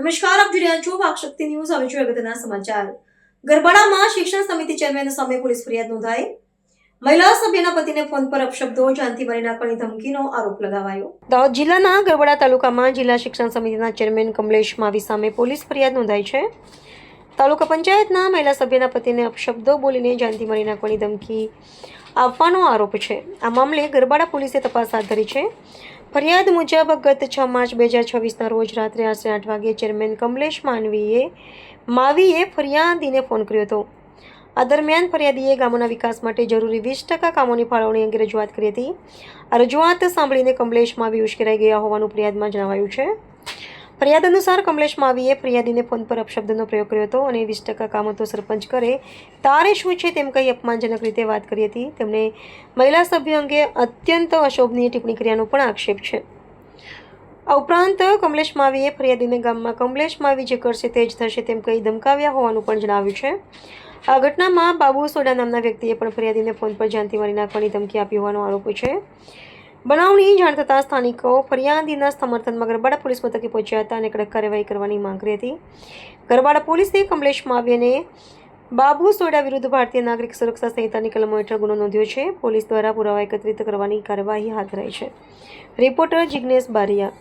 નમસ્કાર, આપ જોઈ રહ્યા છો વાકશક્તિ ન્યૂઝ. હવે જોઈએ અગત્યના સમાચાર. ગરબાડામાં શિક્ષણ સમિતિ ચેરમેન સામે પોલીસ ફરિયાદ નોંધાઈ. મહિલા સભ્યના પતિને ફોન પર અપશબ્દો જાનથી મારી નાખવાની ધમકીનો આરોપ લગાવાયો. દાહોદ જિલ્લાના ગરબાડા તાલુકામાં જિલ્લા શિક્ષણ સમિતિના ચેરમેન કમલેશ માવી સામે પોલીસ ફરિયાદ નોંધાઈ છે. તાલુકા પંચાયતના મહિલા સભ્યના પતિને અપશબ્દો બોલીને જાનથી મારી નાખવાની ધમકી આપવાનો આરોપ છે. આ મામલે ગરબાડા પોલીસે તપાસ હાથ ધરી છે. ફરિયાદ મુજબ ગત 6 માર્ચ 2026ના રોજ રાત્રે આશરે 8 વાગ્યે ચેરમેન કમલેશ માવીએ ફરિયાદીને ફોન કર્યો હતો. આ દરમિયાન ફરિયાદીએ ગામોના વિકાસ માટે જરૂરી 20% કામોની ફાળવણી અંગે રજૂઆત કરી હતી. આ રજૂઆત સાંભળીને કમલેશ માવી ઉશ્કેરાઈ ગયા હોવાનું ફરિયાદમાં જણાવાયું છે. ફરિયાદ અનુસાર કમલેશ માવીએ ફરિયાદીને ફોન પર અપશબ્દનો પ્રયોગ કર્યો હતો અને 20% કામો તો સરપંચ કરે, તારે શું છે તેમ કહી અપમાનજનક રીતે વાત કરી હતી. તેમણે મહિલા સભ્ય અંગે અત્યંત અશોભનીય ટિપ્પણી કર્યાનો પણ આક્ષેપ છે. આ ઉપરાંત કમલેશ માવીએ ફરિયાદીને ગામમાં કમલેશ માવી જે કરશે તે જ થશે તેમ કહી ધમકાવ્યા હોવાનું પણ જણાવ્યું છે. આ ઘટનામાં બાબુ સોડા નામના વ્યક્તિએ પણ ફરિયાદીને ફોન પર જાનથી મારી નાખવાની ધમકી આપી હોવાનો આરોપ છે. બનાવની જાણ થતાં સ્થાનિકો ફરિયાદીના સમર્થનમાં ગરબાડા પોલીસ મથકે પહોંચ્યા હતા અને કડક કાર્યવાહી કરવાની માંગ કરી હતી. ગરબાડા પોલીસે કમલેશ માવી અને બાબુ સોડા વિરુદ્ધ ભારતીય નાગરિક સુરક્ષા સંહિતાની કલમો હેઠળ ગુનો નોંધ્યો છે. પોલીસ દ્વારા પુરાવા એકત્રિત કરવાની કાર્યવાહી હાથ ધરાઈ છે. રિપોર્ટર જિગ્નેશ બારિયા.